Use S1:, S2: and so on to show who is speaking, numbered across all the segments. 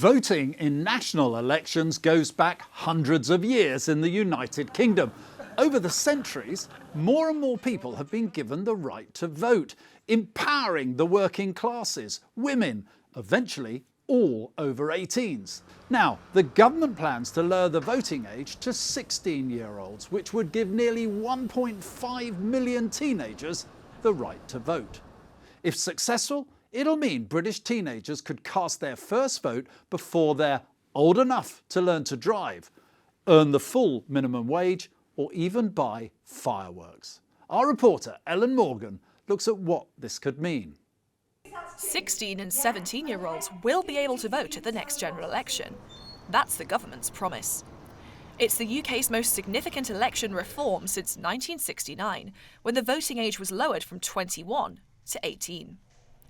S1: Voting in national elections goes back hundreds of years in the United Kingdom. Over the centuries, more and more people have been given the right to vote, empowering the working classes, women, eventually all over 18s. Now, the government plans to lower the voting age to 16-year-olds, which would give nearly 1.5 million teenagers the right to vote. If successful, it'll mean British teenagers could cast their first vote before they're old enough to learn to drive, earn the full minimum wage, or even buy fireworks. Our reporter, Ellen Morgan, looks at what this could mean.
S2: 16 and 17-year-olds will be able to vote at the next general election. That's the government's promise. It's the UK's most significant election reform since 1969, when the voting age was lowered from 21 to 18.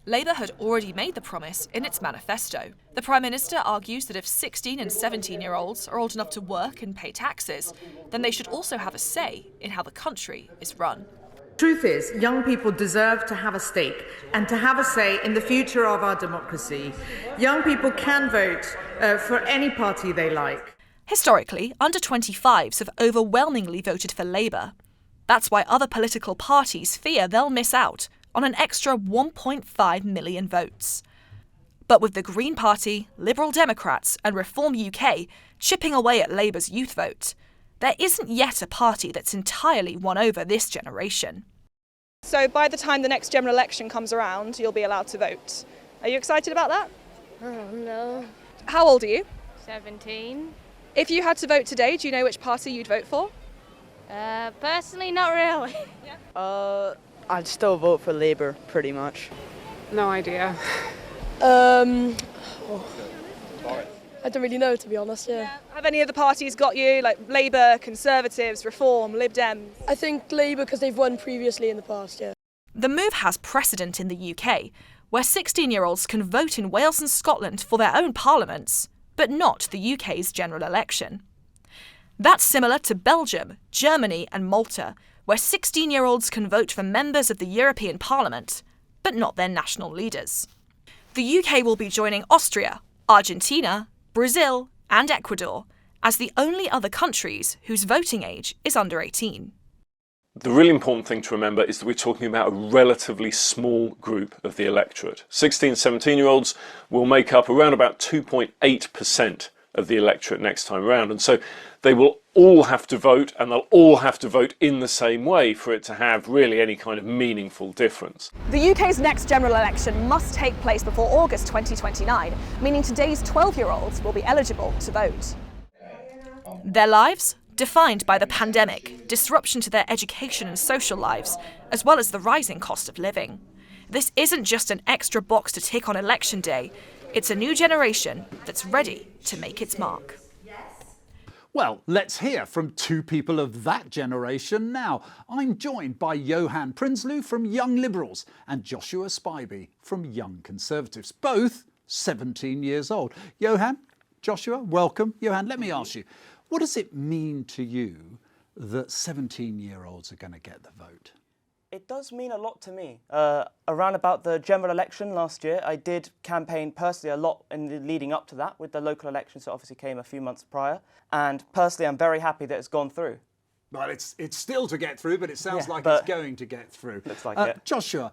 S2: Labour had already made the promise in its manifesto. The Prime Minister argues that if 16 and 17-year-olds are old enough to work and pay taxes, then they should also have a say in how the country is run.
S3: Truth is, young people deserve to have a stake and to have a say in the future of our democracy. Young people can vote for any party they like.
S2: Historically, under 25s have overwhelmingly voted for Labour. That's why other political parties fear they'll miss out on an extra 1.5 million votes. But with the Green Party, Liberal Democrats and Reform UK chipping away at Labour's youth vote, there isn't yet a party that's entirely won over this generation.
S4: So by the time the next general election comes around, you'll be allowed to vote. Are you excited about that?
S5: Oh, no.
S4: How old are you?
S5: 17.
S4: If you had to vote today, do you know which party you'd vote for?
S5: Personally, not really.
S6: I'd still vote for Labour, pretty much.
S7: No idea.
S8: I don't really know, to be honest, yeah.
S4: Have any of the parties got you, like Labour, Conservatives, Reform, Lib Dem?
S8: I think Labour because they've won previously in the past, yeah.
S2: The move has precedent in the UK, where 16-year-olds can vote in Wales and Scotland for their own parliaments, but not the UK's general election. That's similar to Belgium, Germany and Malta, where 16-year-olds can vote for members of the European Parliament, but not their national leaders. The UK will be joining Austria, Argentina, Brazil and Ecuador as the only other countries whose voting age is under 18.
S9: The really important thing to remember is that we're talking about a relatively small group of the electorate. 16, 17-year-olds will make up around about 2.8% of the electorate next time around. And so they will all have to vote, and they'll all have to vote in the same way for it to have really any kind of meaningful difference.
S4: The UK's next general election must take place before August 2029, meaning today's 12-year-olds will be eligible to vote.
S2: Their lives? Defined by the pandemic, disruption to their education and social lives, as well as the rising cost of living. This isn't just an extra box to tick on election day. It's a new generation that's ready to make its mark.
S1: Well, let's hear from two people of that generation now. I'm joined by Johan Prinsloo from Young Liberals and Joshua Spivey from Young Conservatives, both 17 years old. Johan, Joshua, welcome. Johan, let me ask you, what does it mean to you that 17-year-olds are going to get the vote?
S6: It does mean a lot to me. Around about the general election last year, I did campaign personally a lot in the leading up to that with the local elections that obviously came a few months prior. And personally, I'm very happy that it's gone through.
S1: Well, it's still to get through, but it sounds like it's going to get through.
S6: Looks like it.
S1: Joshua,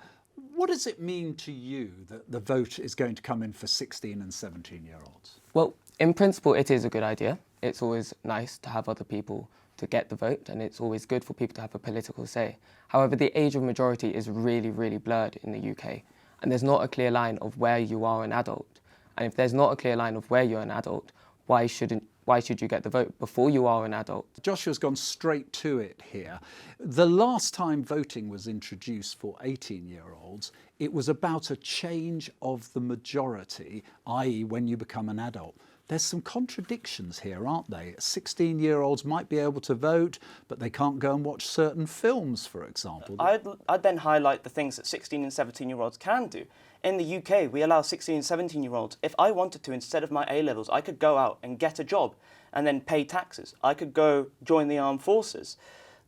S1: what does it mean to you that the vote is going to come in for 16 and 17-year-olds?
S10: Well, in principle, it is a good idea. It's always nice to have other people to get the vote, and it's always good for people to have a political say. However, the age of majority is really, really blurred in the UK, and there's not a clear line of where you are an adult. And if there's not a clear line of where you're an adult, why should you get the vote before you are an adult?
S1: Joshua's gone straight to it here. The last time voting was introduced for 18-year-olds, it was about a change of the majority, i.e. when you become an adult. There's some contradictions here, aren't they? 16-year-olds might be able to vote, but they can't go and watch certain films, for example.
S6: I'd then highlight the things that 16 and 17-year-olds can do. In the UK, we allow 16 and 17-year-olds, if I wanted to, instead of my A-levels, I could go out and get a job and then pay taxes. I could go join the armed forces.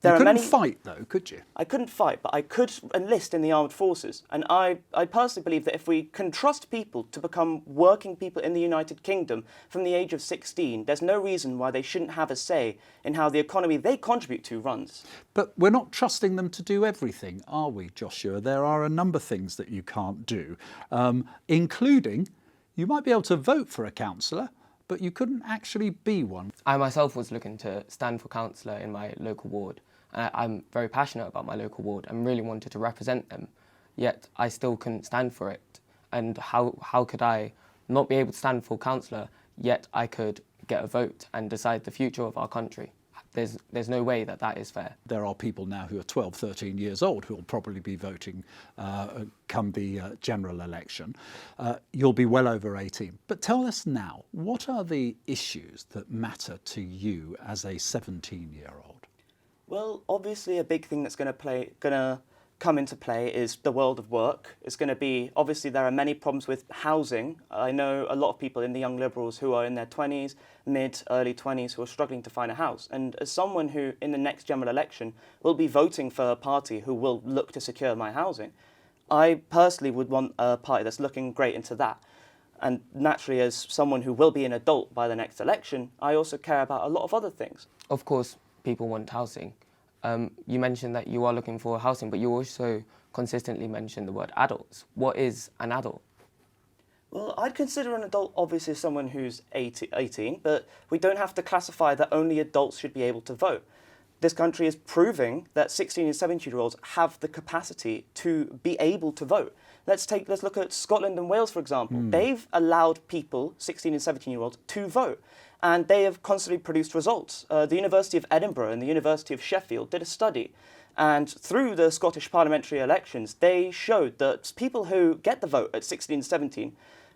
S1: You couldn't fight, though, could you?
S6: I couldn't fight, but I could enlist in the armed forces. And I personally believe that if we can trust people to become working people in the United Kingdom from the age of 16, there's no reason why they shouldn't have a say in how the economy they contribute to runs.
S1: But we're not trusting them to do everything, are we, Joshua? There are a number of things that you can't do, including you might be able to vote for a councillor, but you couldn't actually be one.
S10: I myself was looking to stand for councillor in my local ward. I'm very passionate about my local ward and really wanted to represent them, yet I still couldn't stand for it. And how could I not be able to stand for councillor, yet I could get a vote and decide the future of our country? There's no way that is fair.
S1: There are people now who are 12, 13 years old who will probably be voting come the general election. You'll be well over 18. But tell us now, what are the issues that matter to you as a 17-year-old?
S6: Well, obviously a big thing that's going to come into play is the world of work. It's going to be, obviously there are many problems with housing. I know a lot of people in the Young Liberals who are in their 20s, early 20s, who are struggling to find a house. And as someone who, in the next general election, will be voting for a party who will look to secure my housing, I personally would want a party that's looking great into that. And naturally, as someone who will be an adult by the next election, I also care about a lot of other things.
S10: Of course, people want housing. You mentioned that you are looking for housing, but you also consistently mention the word adults. What is an adult?
S6: Well, I'd consider an adult obviously someone who's 18, but we don't have to classify that only adults should be able to vote. This country is proving that 16 and 17-year-olds have the capacity to be able to vote. Let's look at Scotland and Wales, for example. They've allowed people, 16 and 17-year-olds, to vote. And they have constantly produced results. The University of Edinburgh and the University of Sheffield did a study. And through the Scottish parliamentary elections, they showed that people who get the vote at 16 and 17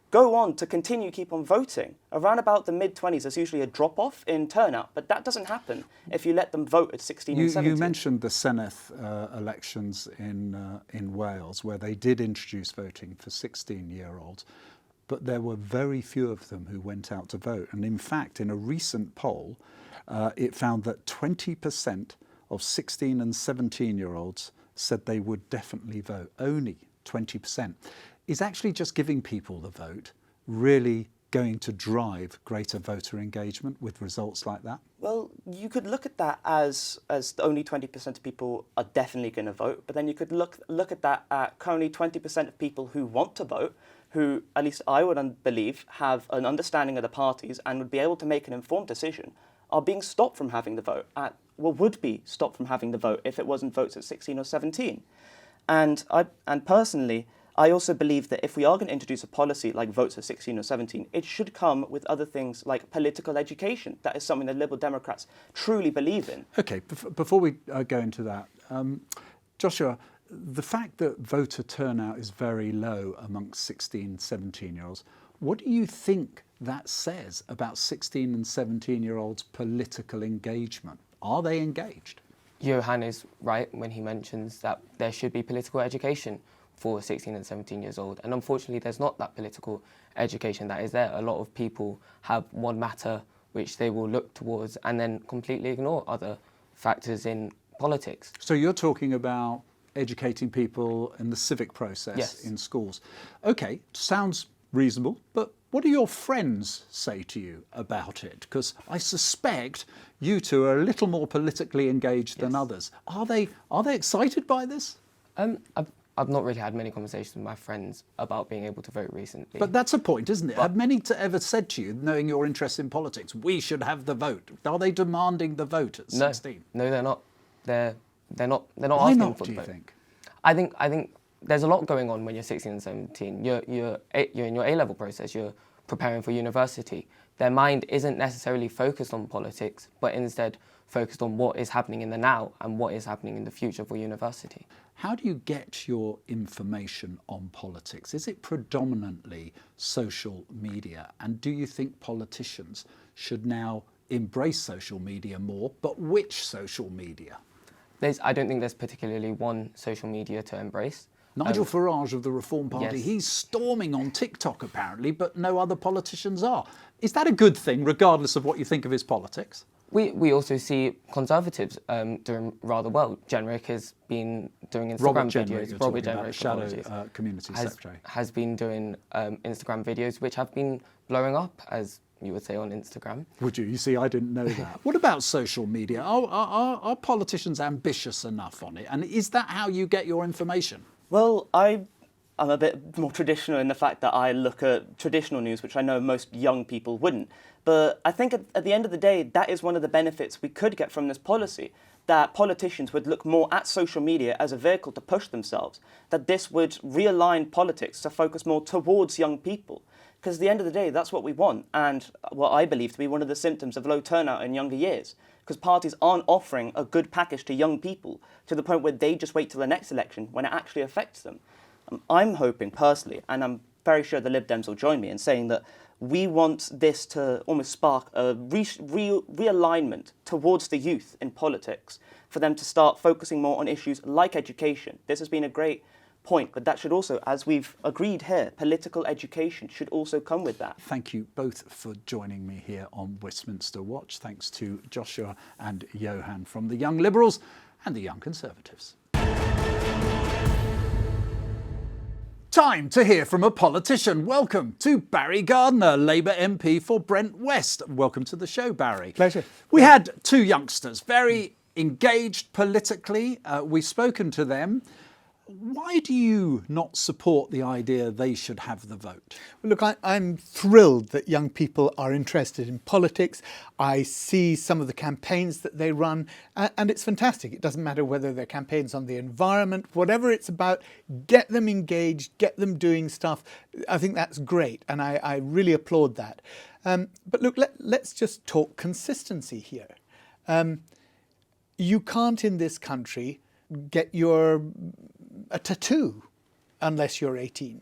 S6: go on to keep on voting. Around about the mid-20s, there's usually a drop-off in turnout, but that doesn't happen if you let them vote at 16 and 17.
S1: You mentioned the Senedd elections in Wales, where they did introduce voting for 16-year-olds. But there were very few of them who went out to vote. And in fact, in a recent poll, it found that 20% of 16 and 17-year-olds said they would definitely vote. Only 20%. Is actually just giving people the vote really going to drive greater voter engagement with results like that?
S6: Well, you could look at that as only 20% of people are definitely going to vote, but then you could look at that at only 20% of people who want to vote, who, at least I would believe, have an understanding of the parties and would be able to make an informed decision, are being stopped from having the vote, would be stopped from having the vote if it wasn't votes at 16 or 17. And personally, I also believe that if we are going to introduce a policy like votes at 16 or 17, it should come with other things like political education. That is something that Liberal Democrats truly believe in.
S1: OK, before we go into that, Joshua, the fact that voter turnout is very low amongst 16, 17-year-olds, what do you think that says about 16 and 17-year-olds' political engagement? Are they engaged?
S10: Johan is right when he mentions that there should be political education for 16 and 17 years old. And unfortunately, there's not that political education that is there. A lot of people have one matter which they will look towards and then completely ignore other factors in politics.
S1: So you're talking about educating people in the civic process in schools. OK, sounds reasonable, but what do your friends say to you about it? Because I suspect you two are a little more politically engaged than others. Are they excited by this?
S10: I've not really had many conversations with my friends about being able to vote recently.
S1: But that's a point, isn't it? Have many ever said to you, knowing your interest in politics, we should have the vote? Are they demanding the vote at 16?
S10: No, they're not. They're not
S1: Why
S10: asking
S1: not,
S10: for
S1: do
S10: the
S1: you
S10: vote.
S1: think?
S10: I think there's a lot going on when you're 16 and 17. You're in your A-level process. You're preparing for university. Their mind isn't necessarily focused on politics, but instead focused on what is happening in the now and what is happening in the future for university.
S1: How do you get your information on politics? Is it predominantly social media? And do you think politicians should now embrace social media more, but which social media?
S10: I don't think there's particularly one social media to embrace.
S1: Nigel Farage of the Reform Party,
S10: yes.
S1: He's storming on TikTok apparently, but no other politicians are. Is that a good thing, regardless of what you think of his politics?
S10: We also see Conservatives doing rather well. Jenrick has been doing Instagram videos. Robert Jenrick,
S1: Shadow Community Secretary,
S10: has been doing Instagram videos which have been blowing up, as you would say on Instagram.
S1: Would you? You see, I didn't know that. What about social media? Are politicians ambitious enough on it? And is that how you get your information?
S6: Well, I'm a bit more traditional in the fact that I look at traditional news, which I know most young people wouldn't. But I think at the end of the day, that is one of the benefits we could get from this policy, that politicians would look more at social media as a vehicle to push themselves, that this would realign politics to focus more towards young people. Because at the end of the day, that's what we want, and what I believe to be one of the symptoms of low turnout in younger years. Because parties aren't offering a good package to young people to the point where they just wait till the next election when it actually affects them. I'm hoping personally, and I'm very sure the Lib Dems will join me in saying that we want this to almost spark a realignment towards the youth in politics, for them to start focusing more on issues like education. This has been a great point, but that should also, as we've agreed here, political education should also come with that.
S1: Thank you both for joining me here on Westminster Watch. Thanks to Joshua and Johan from the Young Liberals and the Young Conservatives. Time to hear from a politician. Welcome to Barry Gardiner, Labour MP for Brent West. Welcome to the show, Barry.
S7: Pleasure.
S1: We had two youngsters, very engaged politically. We've spoken to them. Why do you not support the idea they should have the vote?
S7: Well, look, I'm thrilled that young people are interested in politics. I see some of the campaigns that they run, and it's fantastic. It doesn't matter whether they're campaigns on the environment, whatever it's about, get them engaged, get them doing stuff. I think that's great, and I really applaud that. But look, let's just talk consistency here. You can't in this country get a tattoo unless you're 18.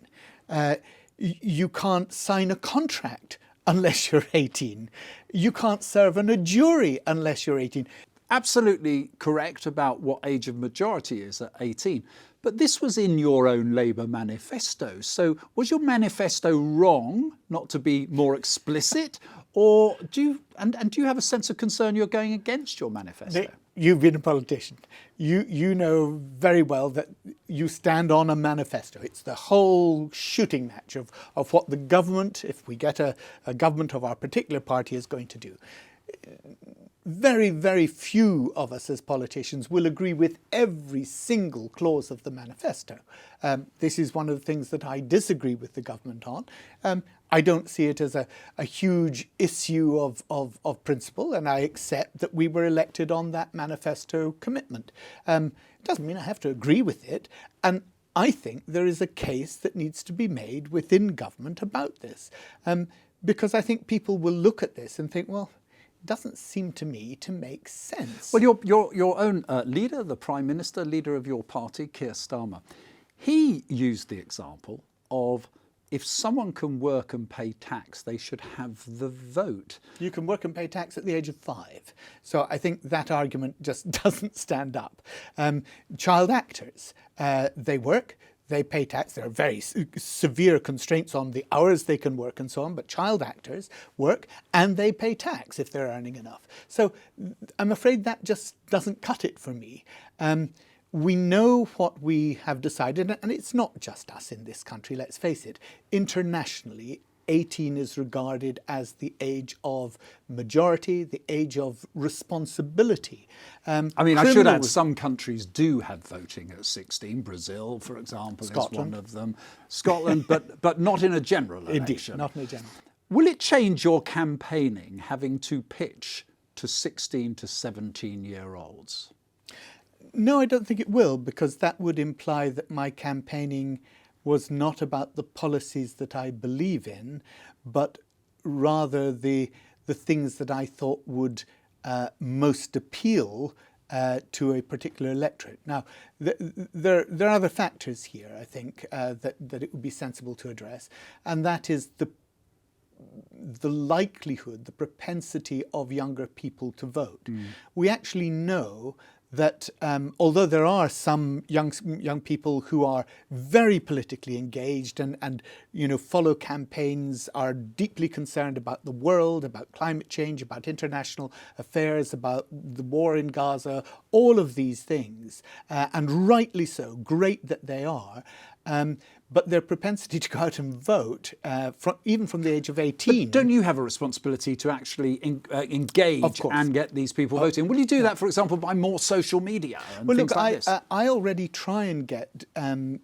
S7: You can't sign a contract unless you're 18. You can't serve on a jury unless you're 18.
S1: Absolutely correct about what age of majority is at 18. But this was in your own Labour manifesto. So was your manifesto wrong not to be more explicit? Or do you have a sense of concern you're going against your manifesto?
S7: You've been a politician. You know very well that you stand on a manifesto. It's the whole shooting match of what the government, if we get a government of our particular party, is going to do. Very, very few of us as politicians will agree with every single clause of the manifesto. This is one of the things that I disagree with the government on. I don't see it as a huge issue of principle, and I accept that we were elected on that manifesto commitment. It doesn't mean I have to agree with it, and I think there is a case that needs to be made within government about this, because I think people will look at this and think, well, it doesn't seem to me to make sense.
S1: Well, your own leader, the Prime Minister, leader of your party, Keir Starmer, he used the example of if someone can work and pay tax, they should have the vote.
S7: You can work and pay tax at the age of 5. So I think that argument just doesn't stand up. Child actors, they work, they pay tax. There are very severe constraints on the hours they can work and so on, but child actors work and they pay tax if they're earning enough. So I'm afraid that just doesn't cut it for me. We know what we have decided, and it's not just us in this country, let's face it. Internationally, 18 is regarded as the age of majority, the age of responsibility.
S1: I mean, I should add, some countries do have voting at 16. Brazil, for example,
S7: Scotland.
S1: is one of them. Scotland, but not in a general election.
S7: Indeed, not in a general.
S1: Will it change your campaigning having to pitch to 16 to 17-year-olds?
S7: No, I don't think it will, because that would imply that my campaigning was not about the policies that I believe in, but rather the things that I thought would most appeal to a particular electorate. Now, there are other factors here, I think, that it would be sensible to address, and that is the likelihood, the propensity of younger people to vote. We actually know that although there are some young people who are very politically engaged and follow campaigns, are deeply concerned about the world, about climate change, about international affairs, about the war in Gaza, all of these things, and rightly so, great that they are. But their propensity to go out and vote, even from the age of 18...
S1: But don't you have a responsibility to actually engage and get these people voting? Will you do that, for example, by more social media and things like this?
S7: I already try and get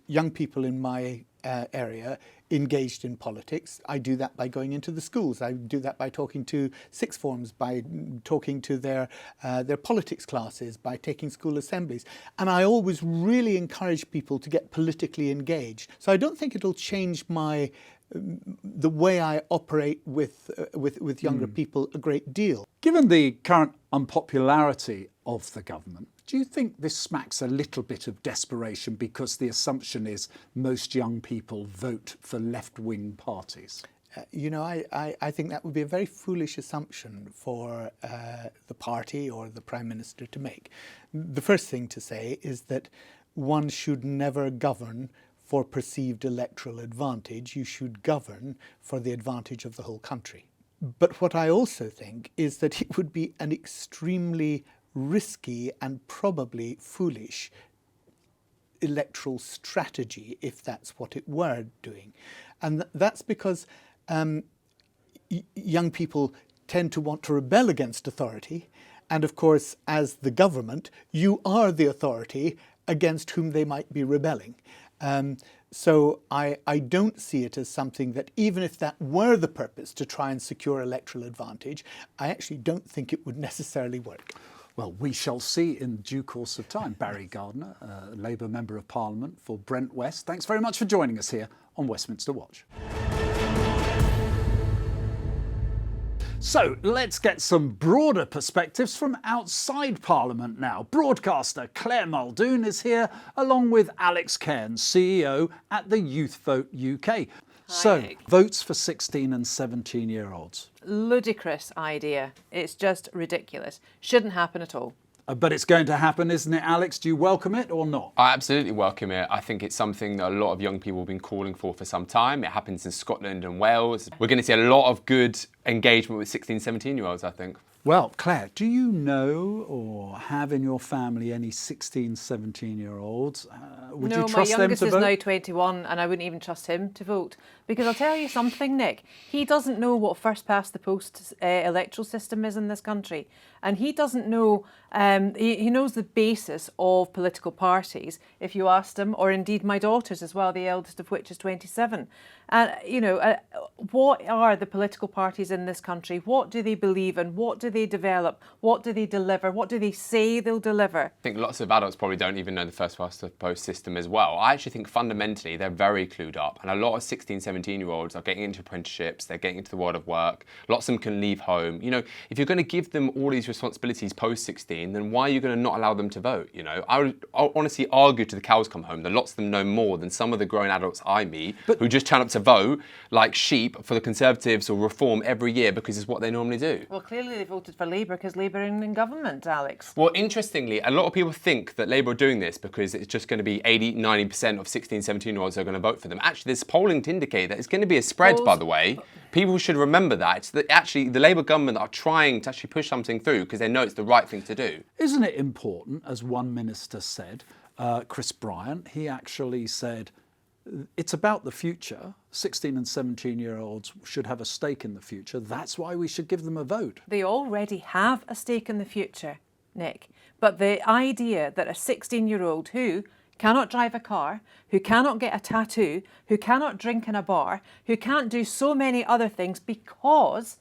S7: young people in my area engaged in politics. I do that by going into the schools. I do that by talking to sixth forms, by talking to their politics classes, by taking school assemblies. And I always really encourage people to get politically engaged. So I don't think it'll change the way I operate with younger people a great deal.
S1: Given the current unpopularity of the government, do you think this smacks a little bit of desperation because the assumption is most young people vote for left-wing parties?
S7: I think that would be a very foolish assumption for the party or the Prime Minister to make. The first thing to say is that one should never govern for perceived electoral advantage. You should govern for the advantage of the whole country. But what I also think is that it would be an extremely risky and probably foolish electoral strategy if that's what it were doing. And that's because young people tend to want to rebel against authority. And of course, as the government, you are the authority against whom they might be rebelling. So I don't see it as something that, even if that were the purpose to try and secure electoral advantage, I actually don't think it would necessarily work.
S1: Well, we shall see in due course of time. Barry Gardner, Labour Member of Parliament for Brent West, thanks very much for joining us here on Westminster Watch. So let's get some broader perspectives from outside Parliament now. Broadcaster Claire Muldoon is here, along with Alex Cairns, CEO at the Youth Vote UK. So, votes for 16 and 17-year-olds.
S11: Ludicrous idea. It's just ridiculous. Shouldn't happen at all.
S1: But it's going to happen, isn't it, Alex? Do you welcome it or not?
S12: I absolutely welcome it. I think it's something that a lot of young people have been calling for some time. It happens in Scotland and Wales. We're going to see a lot of good engagement with 16, 17-year-olds, I think.
S1: Well, Claire, do you know or have in your family any 16, 17-year-olds? Would you trust them to vote?
S11: No, my youngest is now 21 and I wouldn't even trust him to vote. Because I'll tell you something, Nick, he doesn't know what first past the post electoral system is in this country. And he doesn't know, he knows the basis of political parties, if you asked him, or indeed my daughters as well, the eldest of which is 27. And, what are the political parties in this country? What do they believe in? What do they develop? What do they deliver? What do they say they'll deliver?
S12: I think lots of adults probably don't even know the first past the post system as well. I actually think fundamentally they're very clued up. And a lot of 16, 17-year-olds are getting into apprenticeships, they're getting into the world of work. Lots of them can leave home. If you're going to give them all these responsibilities post 16, then why are you going to not allow them to vote? I honestly argue to the cows come home that lots of them know more than some of the grown adults I meet who just turn up to vote like sheep for the Conservatives or Reform every year because it's what they normally do.
S11: Well, clearly they voted for Labour because Labour are in government, Alex.
S12: Well, interestingly, a lot of people think that Labour are doing this because it's just going to be 80, 90% of 16, 17-year-olds are going to vote for them. Actually, there's polling to indicate that it's going to be a spread, by the way. People should remember that. It's actually the Labour government are trying to actually push something through because they know it's the right thing to do.
S1: Isn't it important, as one minister said, Chris Bryant, he actually said, it's about the future. 16 and 17-year-olds should have a stake in the future. That's why we should give them a vote.
S11: They already have a stake in the future, Nick. But the idea that a 16-year-old who cannot drive a car, who cannot get a tattoo, who cannot drink in a bar, who can't do so many other things because,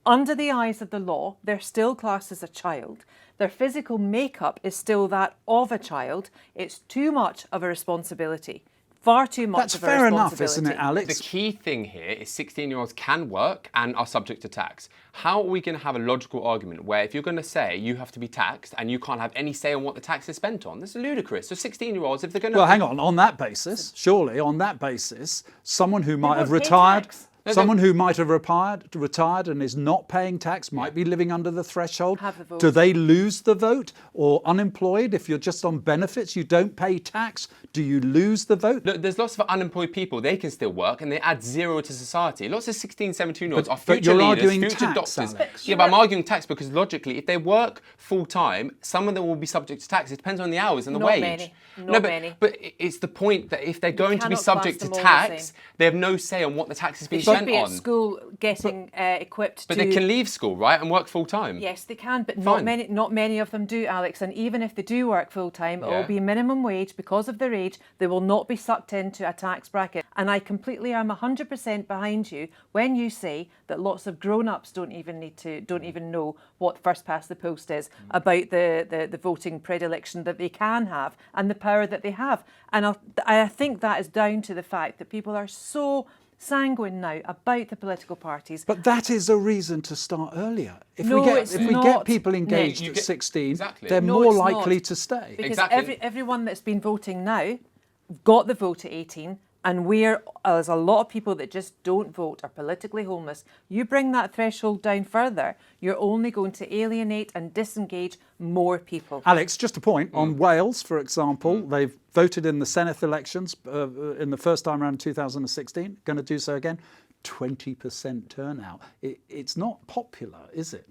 S11: under the eyes of the law, they're still classed as a child. Their physical makeup is still that of a child. It's too much of a responsibility. Far too much of a responsibility.
S1: That's fair enough, isn't it, Alex?
S12: The key thing here is 16-year-olds can work and are subject to tax. How are we going to have a logical argument where if you're going to say you have to be taxed and you can't have any say on what the tax is spent on? This is ludicrous. So 16-year-olds, if they're going to...
S1: Well, hang on that basis, surely on that basis, someone who might have retired... Someone who might have retired and is not paying tax, might be living under the threshold.
S11: Have the vote.
S1: Do they lose the vote? Or unemployed, if you're just on benefits, you don't pay tax, do you lose the vote?
S12: Look, there's lots of unemployed people. They can still work and they add zero to society. Lots of 16, 17-year-olds are
S1: but
S12: future
S1: you're
S12: leaders,
S1: arguing
S12: future
S1: tax,
S12: doctors.
S1: Alex.
S12: Yeah, but I'm arguing tax because logically, if they work full time, some of them will be subject to tax. It depends on the hours and the wage.
S11: Not many.
S12: But it's the point that if they're going to be
S11: cannot
S12: subject
S11: class
S12: to
S11: them all the
S12: tax,
S11: same.
S12: they have no say on what the tax is being
S11: They should
S12: spent
S11: be
S12: on.
S11: at school getting equipped
S12: But
S11: to...
S12: they can leave school, right, and work full time.
S11: Yes, they can, but
S12: Fine.
S11: not many of them do, Alex. And even if they do work full time, it will be minimum wage because of their age. They will not be sucked into a tax bracket. And I completely am 100% behind you when you say that lots of grown-ups don't even know what first past the post is about the voting predilection that they can have and the power that they have. And I think that is down to the fact that people are so sanguine now about the political parties.
S1: But that is a reason to start earlier. If
S11: No,
S1: we get
S11: it's
S1: get people engaged
S11: Nick.
S1: at 16,
S12: Exactly.
S1: they're
S11: No,
S1: more
S11: it's
S1: likely
S11: not.
S1: to stay.
S11: Because
S12: Exactly.
S11: everyone that's been voting now got the vote at 18, and there's a lot of people that just don't vote, are politically homeless. You bring that threshold down further, you're only going to alienate and disengage more people.
S1: Alex, just a point on Wales, for example. They've voted in the Senate elections in the first time around 2016. Going to do so again. 20% turnout. It's not popular, is it?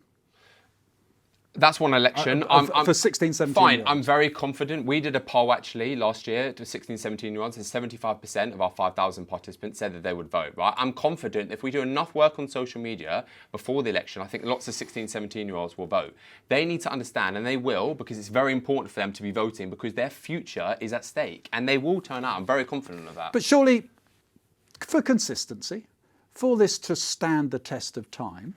S12: That's one election.
S1: For 16, 17
S12: Fine,
S1: year olds.
S12: I'm very confident. We did a poll actually last year to 16, 17-year-olds, and 75% of our 5,000 participants said that they would vote, right? I'm confident if we do enough work on social media before the election, I think lots of 16, 17-year-olds will vote. They need to understand, and they will, because it's very important for them to be voting because their future is at stake, and they will turn out. I'm very confident of that.
S1: But surely, for consistency, for this to stand the test of time,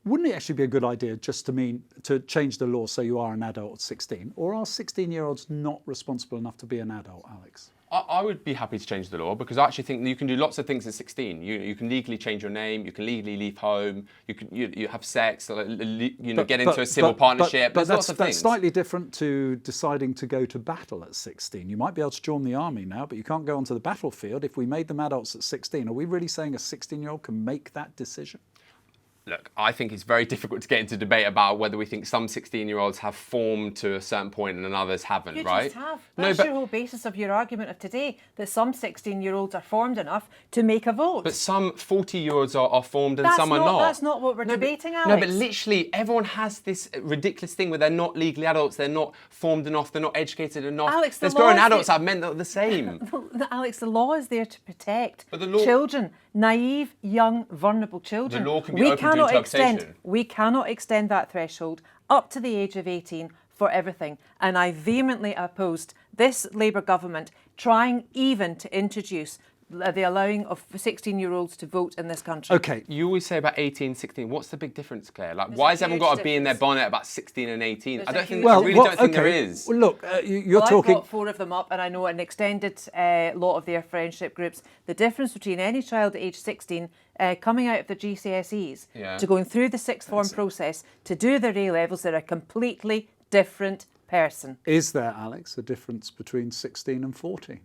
S1: wouldn't it actually be a good idea just to change the law so you are an adult at 16? Or are 16-year-olds not responsible enough to be an adult, Alex?
S12: I would be happy to change the law because I actually think you can do lots of things at 16. You can legally change your name, you can legally leave home, you have sex, get into a civil partnership.
S1: But
S12: There's lots of things.
S1: That's slightly different to deciding to go to battle at 16. You might be able to join the army now, but you can't go onto the battlefield. If we made them adults at 16, are we really saying a 16-year-old can make that decision?
S12: Look, I think it's very difficult to get into debate about whether we think some 16-year-olds have formed to a certain point and others haven't,
S11: You
S12: right?
S11: just have. That's your whole basis of your argument of today, that some 16-year-olds are formed enough to make a vote.
S12: But some 40-year-olds are formed and some are not.
S11: That's not what we're debating, Alex.
S12: No, but literally everyone has this ridiculous thing where they're not legally adults, they're not formed enough, they're not educated enough.
S11: Alex,
S12: there's grown adults that have meant they're the same.
S11: Alex, the law is there to protect
S12: But the law-
S11: children, naive, young, vulnerable children.
S12: The law can be open to interpretation.
S11: We cannot extend that threshold up to the age of 18 for everything. And I vehemently opposed this Labour government trying even to introduce the allowing of 16-year-olds to vote in this country.
S1: Okay.
S12: You always say about 18, 16. What's the big difference, Claire? Like, why has everyone got to be in their bonnet about 16 and 18? I really don't think there is.
S1: Well, look, you're talking...
S11: I've got 4 of them up, and I know an extended lot of their friendship groups. The difference between any child at age 16 coming out of the GCSEs to going through the sixth form process to do their A-levels, they're a completely different person.
S1: Is there, Alex, a difference between 16 and 14?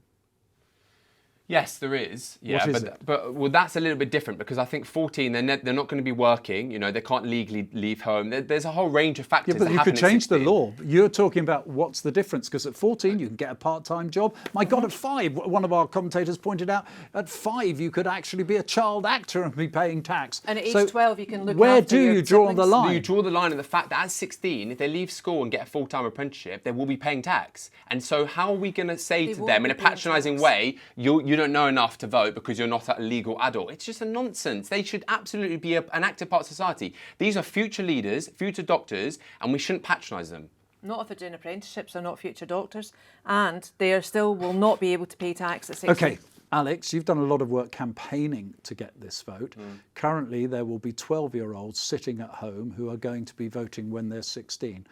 S12: Yes, there is. Yeah,
S1: What is it?
S12: But that's a little bit different because I think 14, they're not going to be working. You know, they can't legally leave home. There's a whole range of factors.
S1: Yeah, but
S12: that
S1: you
S12: happen
S1: could
S12: at
S1: change the
S12: 16.
S1: law. You're talking about what's the difference, because at 14 you can get a part-time job. My God, at 5, one of our commentators pointed out, at 5 you could actually be a child actor and be paying tax.
S11: And at age 12 you can look
S1: where
S11: after
S1: do
S11: your
S1: you draw the
S11: siblings.
S1: line?
S12: You draw the line at the fact that at 16, if they leave school and get a full-time apprenticeship, they will be paying tax. And so how are we going to say to them in a patronising way, you don't know enough to vote because you're not a legal adult? It's just a nonsense. They should absolutely be an active part of society. These are future leaders, future doctors, and we shouldn't patronise them.
S11: Not if they're doing apprenticeships, they're not future doctors, and they are still will not be able to pay tax at 16.
S1: Okay, Alex, you've done a lot of work campaigning to get this vote. Currently, there will be 12-year-olds sitting at home who are going to be voting when they're 16.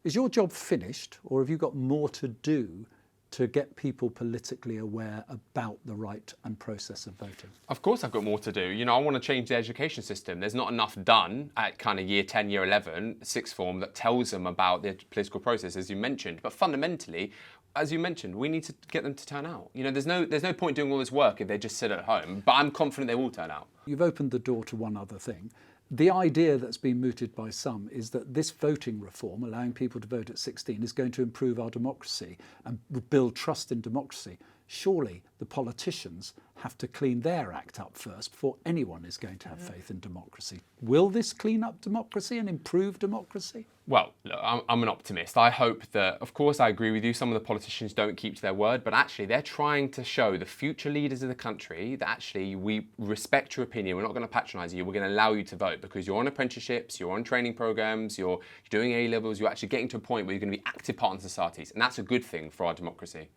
S1: Is your job finished, or have you got more to do to get people politically aware about the right and process of voting?
S12: Of course I've got more to do. You know, I want to change the education system. There's not enough done at kind of year 10, year 11, sixth form that tells them about the political process, as you mentioned. But fundamentally, as you mentioned, we need to get them to turn out. You know, there's no point doing all this work if they just sit at home, but I'm confident they will turn out.
S1: You've opened the door to one other thing. The idea that's been mooted by some is that this voting reform, allowing people to vote at 16, is going to improve our democracy and build trust in democracy. Surely the politicians have to clean their act up first before anyone is going to have faith in democracy. Will this clean up democracy and improve democracy?
S12: Well, look, I'm an optimist. I hope that, of course, I agree with you, some of the politicians don't keep to their word, but actually they're trying to show the future leaders of the country that actually we respect your opinion, we're not going to patronise you, we're going to allow you to vote because you're on apprenticeships, you're on training programmes, you're doing A-levels, you're actually getting to a point where you're going to be active part in societies, and that's a good thing for our democracy.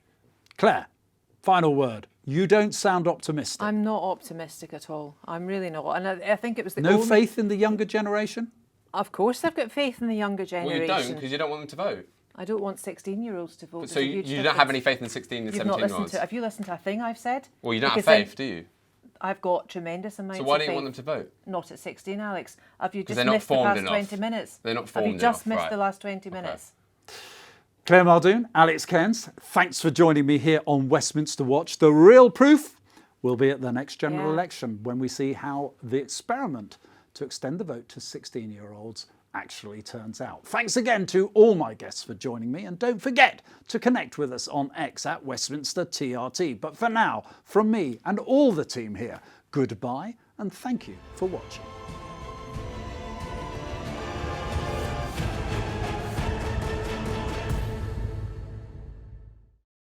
S1: Claire, final word. You don't sound optimistic.
S11: I'm not optimistic at all. I'm really not. And I think it was the
S1: No faith in the younger generation?
S11: Of course I've got faith in the younger generation.
S12: Well, you don't, because you don't want them to vote.
S11: I don't want 16-year-olds to vote.
S12: So you don't have any faith in 16 and 17-year-olds?
S11: Have you listened to a thing I've said?
S12: Well, you don't have faith, do you?
S11: I've got tremendous amounts of faith.
S12: So why don't you want them to vote?
S11: Not at 16, Alex. Have you just
S12: they're not
S11: missed the
S12: formed
S11: past
S12: enough.
S11: 20 minutes?
S12: They're not formed
S11: Have you just
S12: enough,
S11: missed
S12: right.
S11: the last 20 minutes?
S1: Claire Muldoon, Alex Cairns, thanks for joining me here on Westminster Watch. The real proof will be at the next general election when we see how the experiment to extend the vote to 16-year-olds actually turns out. Thanks again to all my guests for joining me, and don't forget to connect with us on X at Westminster TRT. But for now, from me and all the team here, goodbye and thank you for watching.